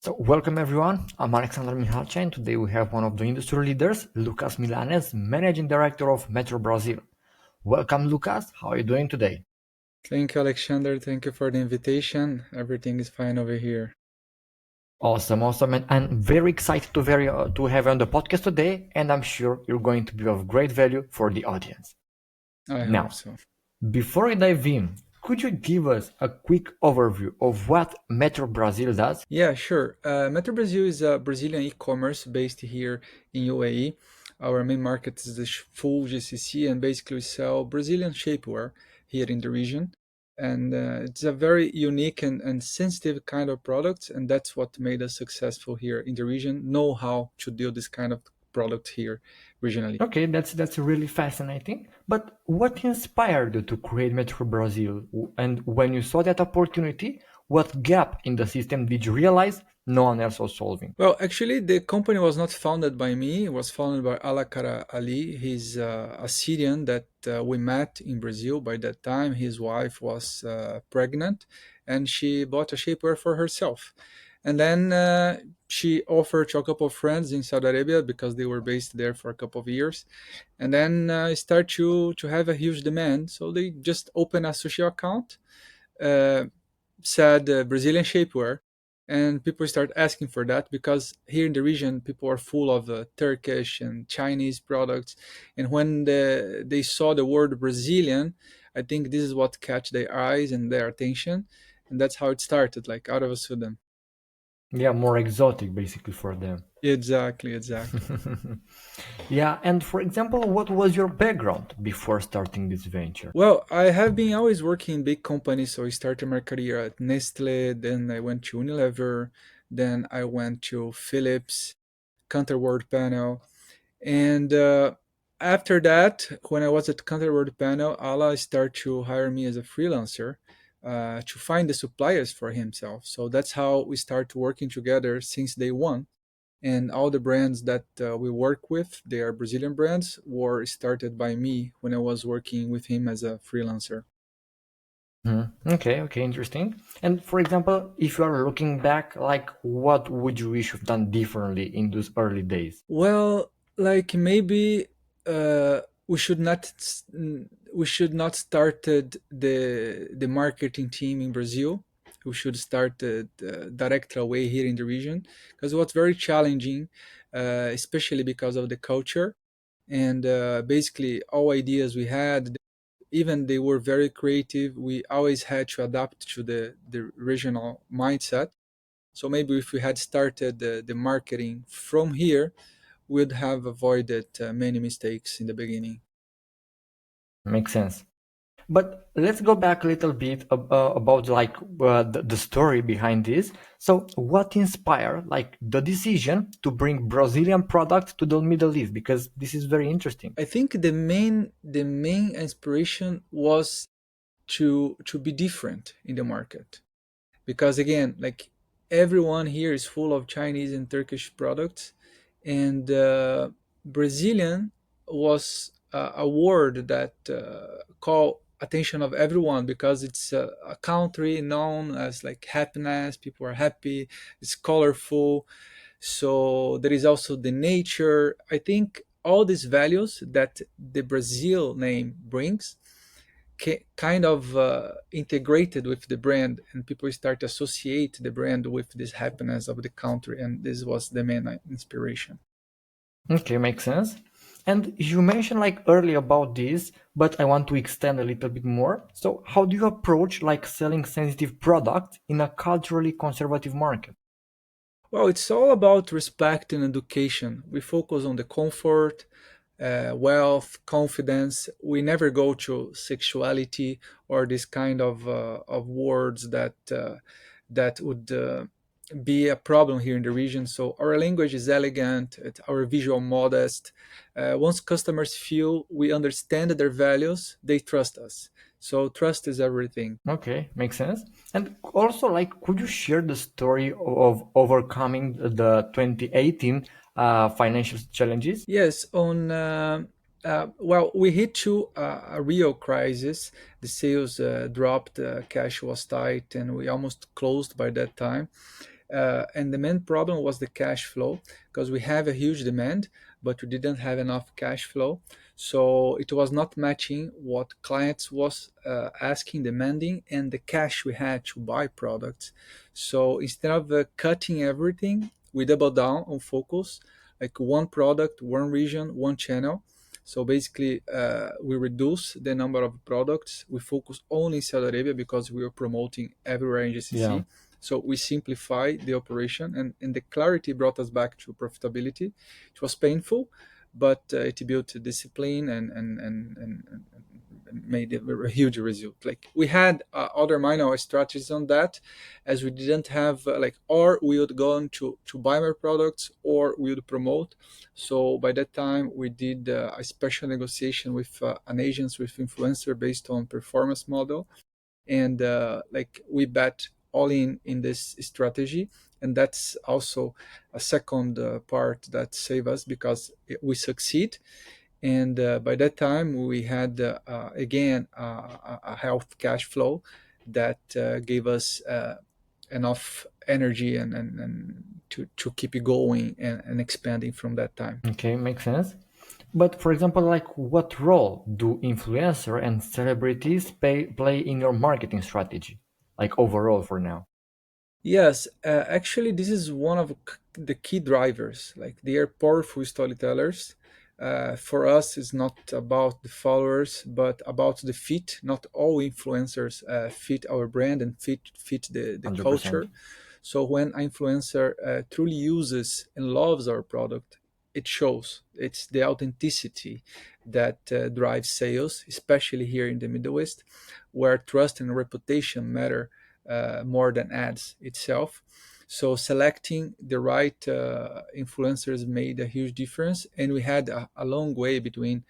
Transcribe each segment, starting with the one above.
So, welcome everyone. I'm Alexander Mihalcha, and today we have one of the industry leaders, Lucas Milanes, Managing Director of Metro Brazil. Welcome, Lucas. How are you doing today? Thank you, Alexander. Thank you for the invitation. Everything is fine over here. Awesome, awesome, and I'm very excited to have you on the podcast today, and I'm sure you're going to be of great value for the audience. I hope Now, so. before I dive in, could you give us a quick overview of what Metro Brazil does? Yeah, sure. Metro Brazil is a Brazilian e-commerce based here in UAE. Our main market is the full GCC, and basically we sell Brazilian shapewear here in the region. And it's a very unique and sensitive kind of product, and that's what made us successful here in the region. Know how to do this kind of product here regionally. Okay, that's really fascinating. But what inspired you to create Metro Brazil? And when you saw that opportunity, what gap in the system did you realize no one else was solving? Well, actually, the company was not founded by me. It was founded by Alakara Ali. He's a Syrian that we met in Brazil. By that time, his wife was pregnant, and she bought a shapewear for herself. And then she offered to a couple of friends in Saudi Arabia because they were based there for a couple of years. And then start to have a huge demand. So they just opened a sushi account, uh, said Brazilian shapewear, and people start asking for that because here in the region people are full of Turkish and Chinese products, and when they saw the word Brazilian, I think this is what catch their eyes and their attention, and that's how it started, like out of a sudden. Yeah, more exotic basically for them. Exactly, exactly. Yeah, and for example, what was your background before starting this venture? Well, I have been always working in big companies. So I started my career at Nestle, then I went to Unilever, then I went to Philips, Counterword Panel. And after that, when I was at Counterword Panel, Allah started to hire me as a freelancer to find the suppliers for himself. So that's how we start working together since day one. And all the brands that we work with, they are Brazilian brands, were started by me when I was working with him as a freelancer. Mhm. Okay, okay, interesting. And for example, if you are looking back, like what would you wish you've done differently in those early days? Well, like maybe we should not we should not started the marketing team in Brazil. We should start direct away here in the region because it was very challenging, especially because of the culture and basically all ideas we had. Even they were very creative. We always had to adapt to the regional mindset. So maybe if we had started the marketing from here, we'd have avoided many mistakes in the beginning. Makes sense. But let's go back a little bit about like the story behind this. So, what inspired like the decision to bring Brazilian products to the Middle East? Because this is very interesting. I think the main inspiration was to be different in the market because again, like everyone here is full of Chinese and Turkish products, and Brazilian was a word that call attention of everyone because it's a country known as like happiness. People are happy. It's colorful. So there is also the nature. I think all these values that the Brazil name brings kind of integrated with the brand, and people start to associate the brand with this happiness of the country, and this was the main inspiration. Okay, makes sense. And you mentioned like earlier about this, but I want to extend a little bit more. So, how do you approach like selling sensitive products in a culturally conservative market? Well, it's all about respect and education. We focus on the comfort, wealth, confidence. We never go to sexuality or this kind of words that would be a problem here in the region. So our language is elegant, our visual modest. Once customers feel we understand their values, they trust us. So trust is everything. Okay, makes sense. And also, like, could you share the story of overcoming the 2018 financial challenges? Yes, on well, we hit to a real crisis. The sales dropped, cash was tight, and we almost closed by that time. And the main problem was the cash flow, because we have a huge demand, but we didn't have enough cash flow. So it was not matching what clients was asking, demanding, and the cash we had to buy products. So instead of cutting everything, we double down on focus, like one product, one region, one channel. So basically, we reduce the number of products. We focus only in Saudi Arabia because we are promoting everywhere in Yeah. GCC. So we simplify the operation, and the clarity brought us back to profitability. It was painful, but it built discipline and made a huge result. Like we had other minor strategies on that, as we didn't have like, or we would go on to buy more products, or we would promote. So by that time, we did a special negotiation with an agent with influencer based on performance model, and like we bet all in this strategy. And that's also a second part that save us, because we succeed. And by that time we had again a health cash flow that gave us enough energy and to keep it going and expanding from that time. Okay, makes sense. But for example, like what role do influencer and celebrities play in your marketing strategy? Like overall for now. Yes, actually, this is one of the key drivers. Like they are powerful storytellers. For us, it's not about the followers, but about the fit. Not all influencers fit our brand and fit the 100%. culture. So when an influencer truly uses and loves our product, it shows. It's the authenticity that drives sales, especially here in the Middle East, where trust and reputation matter more than ads itself. So selecting the right influencers made a huge difference, and we had a long way between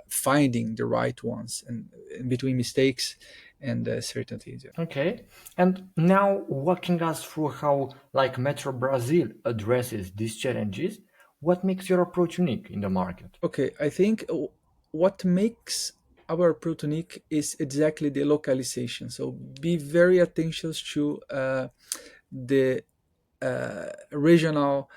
finding the right ones, and between mistakes and certainties. Yeah. Okay. And now walking us through how like Metro Brazil addresses these challenges, what makes your approach unique in the market? Okay, I think what makes our approach unique is exactly the localization. So be very attention to the regional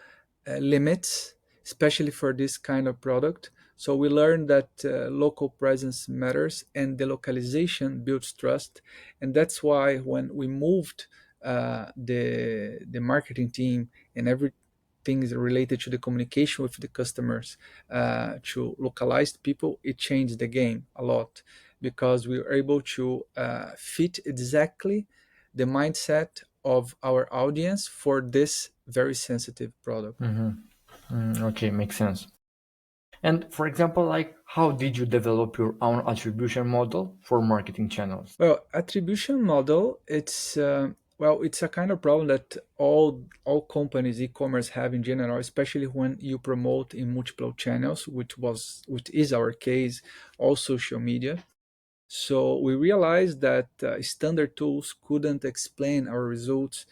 limits, especially for this kind of product. So we learned that local presence matters, and the localization builds trust. And that's why when we moved the marketing team and everything is related to the communication with the customers to localized people, it changed the game a lot, because we were able to fit exactly the mindset of our audience for this very sensitive product. Okay, makes sense. And for example, like how did you develop your own attribution model for marketing channels? Well, attribution model, it's a kind of problem that all companies, e-commerce have in general, especially when you promote in multiple channels, which is our case, all social media. So we realized that standard tools couldn't explain our results.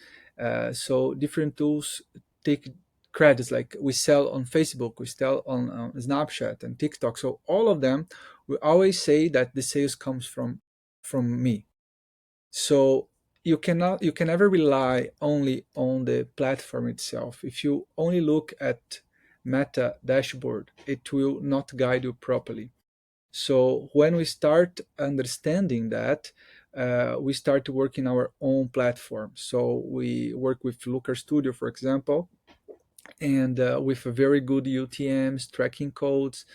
So different tools take credits, like we sell on Facebook, we sell on Snapchat and TikTok. So all of them, we always say that the sales comes from me. So you can never rely only on the platform itself. If you only look at Meta dashboard, it will not guide you properly. So when we start understanding that, we start to work in our own platform. So we work with Looker Studio, for example, and with a very good UTMs, tracking codes,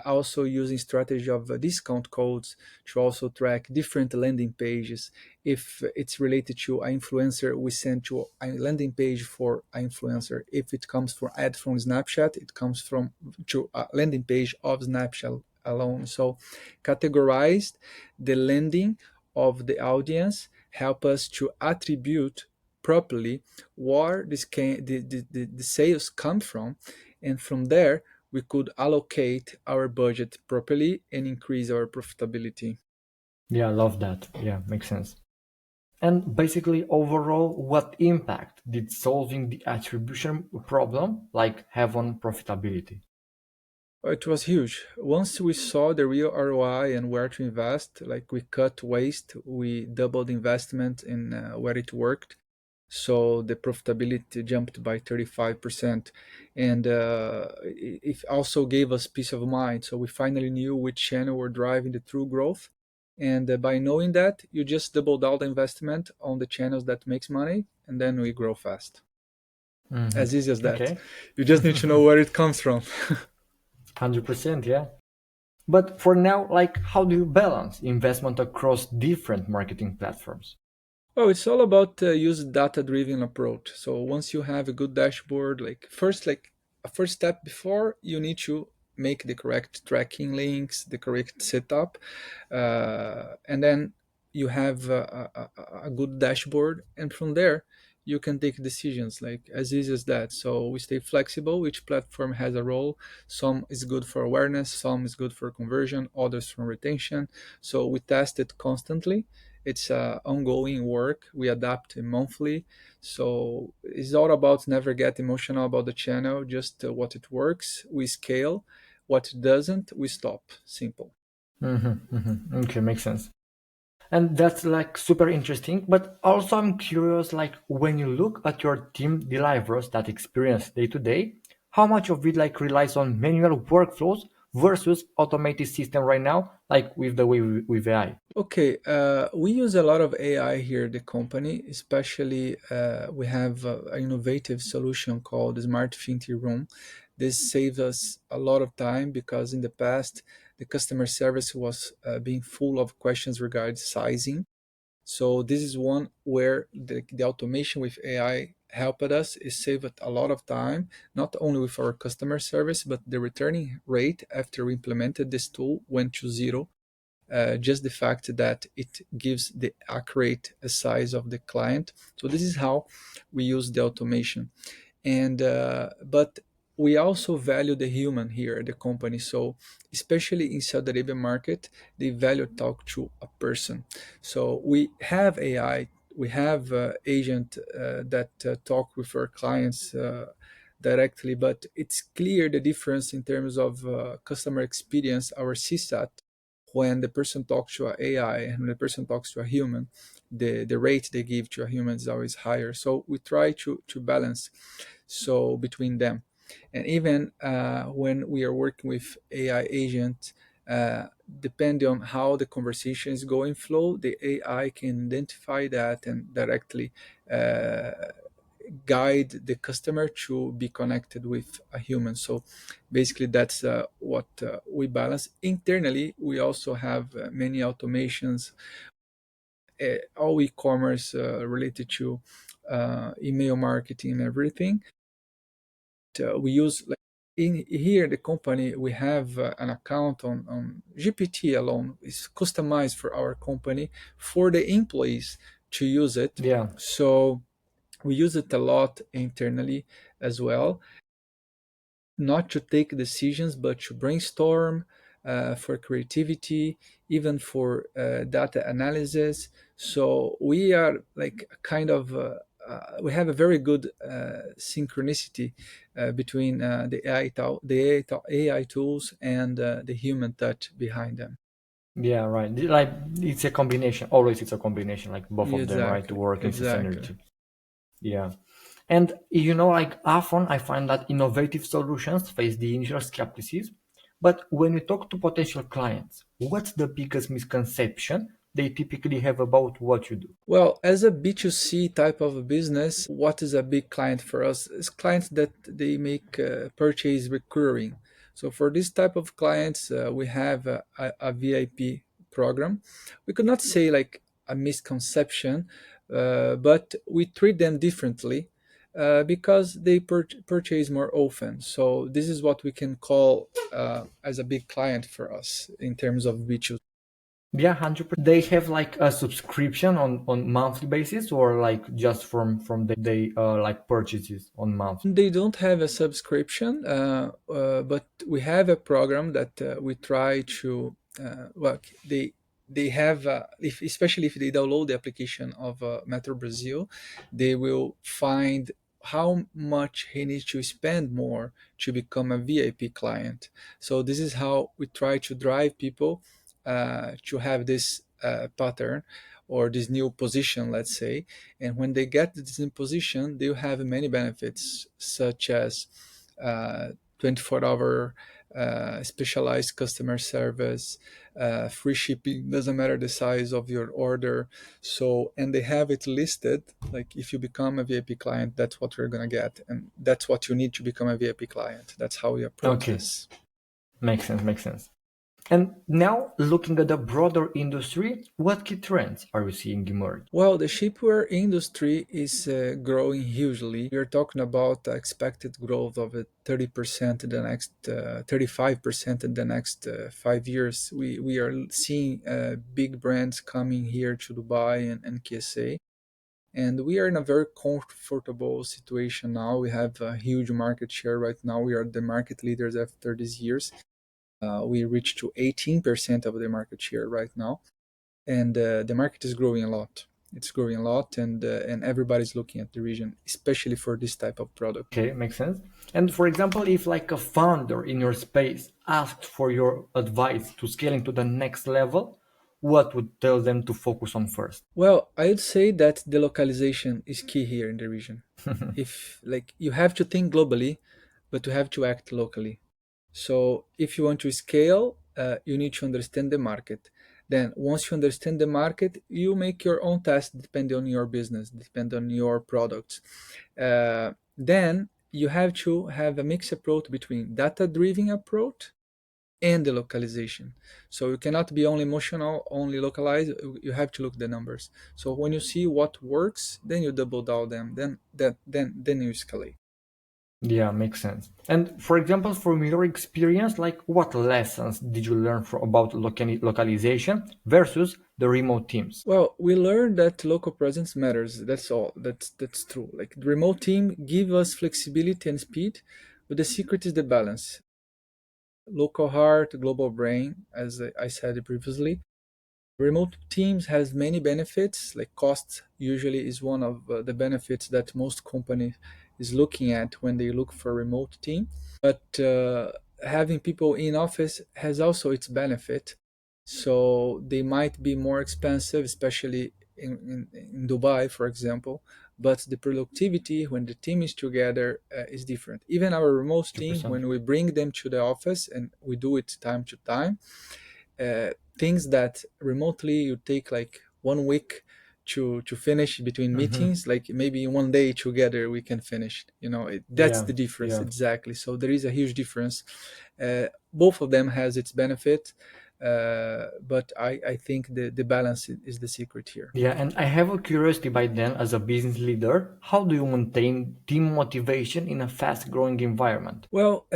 also using strategy of discount codes to also track different landing pages. If it's related to an influencer, we send to a landing page for an influencer. If it comes from ad from Snapchat, it comes from to a landing page of Snapchat alone. So categorized the landing of the audience help us to attribute properly where the sales come from, and from there we could allocate our budget properly and increase our profitability. Yeah, I love that. Yeah, makes sense. And basically, overall, what impact did solving the attribution problem like have on profitability? It was huge. Once we saw the real ROI and where to invest, like we cut waste, we doubled investment in where it worked. So the profitability jumped by 35%, and it also gave us peace of mind. So we finally knew which channel were driving the true growth, and by knowing that, you just double down the investment on the channels that makes money, and then we grow fast. As easy as that. Okay. You just need to know where it comes from. 100%, yeah. But for now, like, how do you balance investment across different marketing platforms? Oh, it's all about use data-driven approach. So once you have a good dashboard, like a first step before you need to make the correct tracking links, the correct setup, and then you have a good dashboard, and from there you can take decisions like as easy as that. So we stay flexible. Each platform has a role. Some is good for awareness, some is good for conversion, others for retention. So we test it constantly. It's ongoing work. We adapt monthly. So it's all about never get emotional about the channel, just what it works we scale, what doesn't we stop. Simple. Okay, makes sense. And that's like super interesting. But also, I'm curious, like, when you look at your team delivers that experience day to day, how much of it like relies on manual workflows versus automated system right now, like with the way with AI? Okay, we use a lot of AI here at the company, especially we have an innovative solution called the Smart Finty Room. This saves us a lot of time because in the past, the customer service was being full of questions regarding sizing. So this is one where the automation with AI helped us. It saved a lot of time, not only with our customer service, but the returning rate after we implemented this tool went to zero. Just the fact that it gives the accurate size of the client. So this is how we use the automation. And but we also value the human here at the company. So especially in Saudi Arabia market, they value talk to a person. So we have AI, we have agent that talk with our clients directly, but it's clear the difference in terms of customer experience, our CSAT, when the person talks to a AI and when the person talks to a human, the rate they give to a human is always higher. So we try to balance so between them. And even when we are working with AI agent, depending on how the conversation is going flow, the AI can identify that and directly uh, guide the customer to be connected with a human. So basically, that's what we balance. Internally, we also have many automations, all e-commerce related to email marketing and everything. We use like in here the company we have an account on GPT alone. It's customized for our company for the employees to use it. Yeah. So we use it a lot internally as well, not to take decisions, but to brainstorm for creativity, even for data analysis. So we are like kind of we have a very good synchronicity between the AI tools and the human touch behind them. Yeah, right. Like it's a combination. Always it's a combination, like both of them, right, to Exactly, work in exactly. synergy. Yeah. And like often I find that innovative solutions face the initial skepticism. But when you talk to potential clients, what's the biggest misconception they typically have about what you do? Well, as a B2C type of a business, what is a big client for us? Is clients that they make purchase recurring. So for this type of clients, we have a VIP program. We could not say like a misconception, but we treat them differently because they purchase more often. So this is what we can call as a big client for us in terms of B2C. Yeah, 100%. They have like a subscription on monthly basis or like just from they like purchases on month. They don't have a subscription, but we have a program that we try to well, they have if especially if they download the application of Metro Brazil, they will find how much he needs to spend more to become a VIP client. So this is how we try to drive people to have this pattern. or this new position, let's say. And when they get this new position, they will have many benefits, such as 24-hour specialized customer service, free shipping, doesn't matter the size of your order. So, and they have it listed, like if you become a VIP client, that's what you're going to get. And that's what you need to become a VIP client. That's how we approach Okay, this. makes sense, makes sense. And now looking at the broader industry, what key trends are you seeing emerge? Well, the shapewear industry is growing hugely. We are talking about expected growth of 30% in the next 35% in the next 5 years. We are seeing big brands coming here to Dubai and KSA. And we are in a very comfortable situation now. We have a huge market share right now. We are the market leaders after these years. We reached to 18% of the market share right now, and the market is growing a lot. It's growing a lot, and everybody's looking at the region, especially for this type of product. Okay, makes sense. And for example, if like a founder in your space asked for your advice to scaling to the next level, what would tell them to focus on first? Well, I would say that the localization is key here in the region. If like you have to think globally, but you have to act locally. So if you want to scale, you need to understand the market. Then once you understand the market, you make your own test depending on your business, depending on your products. Then you have to have a mixed approach between data-driven approach and the localization. So you cannot be only emotional, only localized. You have to look at the numbers. So when you see what works, then you double down them. Then you escalate. Yeah, makes sense. And for example, from your experience, like what lessons did you learn about localization versus the remote teams? Well, we learned that local presence matters. That's all. That's true. Like the remote team give us flexibility and speed, but the secret is the balance. Local heart, global brain, as I said previously. Remote teams has many benefits. Like cost usually is one of the benefits that most companies is looking at when they look for a remote team. But having people in office has also its benefit. So they might be more expensive, especially in Dubai, for example. But the productivity when the team is together is different. Even our remote team, 100%. when we bring them to the office and we do it time to time, uh, things that remotely you take like 1 week to finish between Hmm. meetings, like maybe in one day together we can finish, that's Yeah, the difference yeah. exactly. So there is a huge difference. Both of them has its benefit, but I think the balance is the secret here. Yeah, and I have a curiosity by then as a business leader, how do you maintain team motivation in a fast growing environment? Well,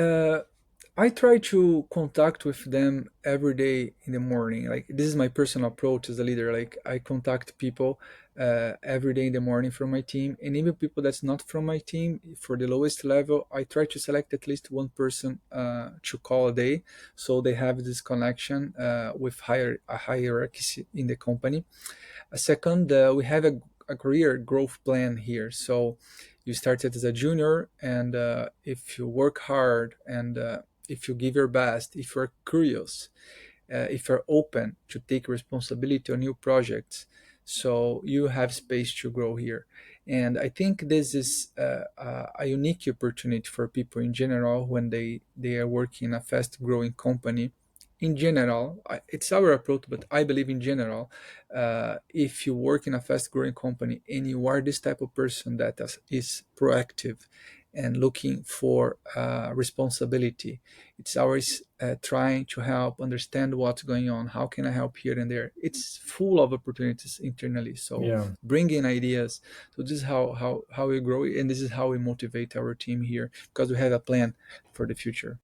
I try to contact with them every day in the morning. Like this is my personal approach as a leader. Like I contact people every day in the morning from my team, and even people that's not from my team. For the lowest level, I try to select at least one person to call a day, so they have this connection with a hierarchy in the company. A second, we have a career growth plan here. So you started as a junior, and if you work hard and if you give your best, if you're curious, if you're open to take responsibility on new projects, so you have space to grow here. And I think this is a unique opportunity for people in general when they are working in a fast growing company. In general, it's our approach, but I believe in general, if you work in a fast growing company and you are this type of person that is proactive and looking for responsibility, it's always trying to help understand what's going on. How can I help here and there? It's full of opportunities internally. So Yeah. bring in ideas. So this is how we grow, and this is how we motivate our team here because we have a plan for the future.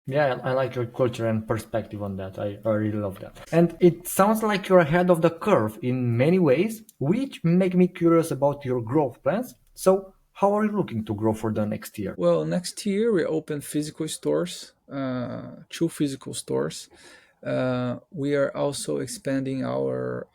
Yeah, I like your culture and perspective on that. I really love that. And it sounds like you're ahead of the curve in many ways, which make me curious about your growth plans. So, how are you looking to grow for the next year? Well, next year we open physical stores, two physical stores. We are also expanding our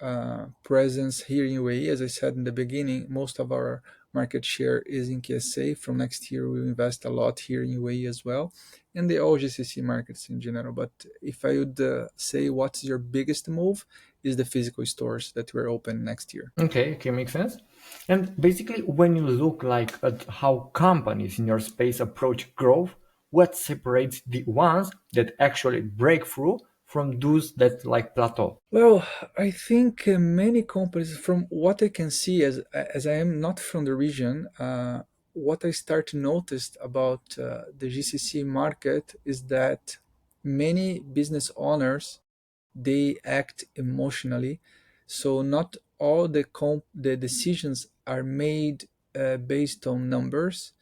presence here in UAE. As I said in the beginning, most of our market share is in KSA. From next year, we invest a lot here in UAE as well, and the all GCC markets in general. But if I would say what's your biggest move, is the physical stores that we're open next year. Okay, makes sense. And basically, when you look like at how companies in your space approach growth, what separates the ones that actually break through from those that like plateau? Well, I think many companies, from what I can see, as I am not from the region, what I start to notice about the GCC market is that many business owners, they act emotionally, so not all the decisions are made based on numbers.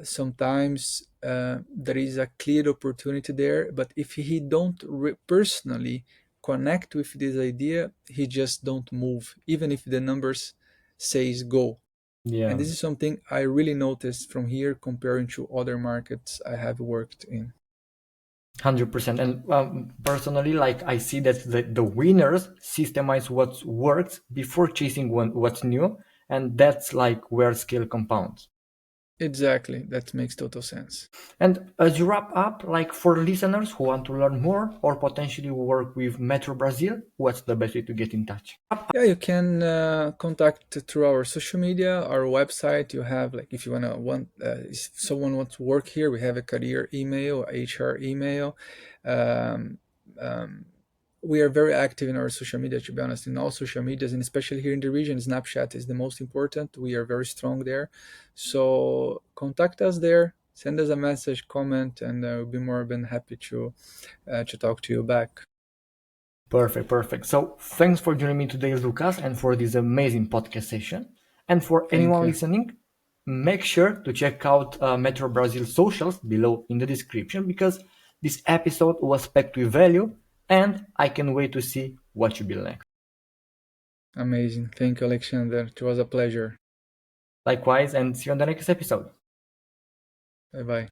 Sometimes there is a clear opportunity there, but if he don't personally connect with this idea, he just don't move even if the numbers says go. And Yeah, this is something I really noticed from here comparing to other markets I have worked in. 100%. And personally, like I see that the winners systemize what works before chasing what's new, and that's like where skill compounds. Exactly, that makes total sense. And as you wrap up, like for listeners who want to learn more or potentially work with Metro Brazil, what's the best way to get in touch? Yeah, you can contact through our social media, our website. You have, like, if you if someone wants to work here, we have a career email, HR email. Um, um, we are very active in our social media, to be honest, in all social medias, and especially here in the region. Snapchat is the most important. We are very strong there. So contact us there, send us a message, comment, and we'll be more than happy to talk to you back. Perfect, perfect. So thanks for joining me today, Lucas, and for this amazing podcast session. And for Thank anyone you. listening, make sure to check out Metro Brazil socials below in the description because this episode was packed with value, and I can wait to see what you build next. Amazing. Thank you, Alexander. It was a pleasure. Likewise, and see you on the next episode. Bye bye.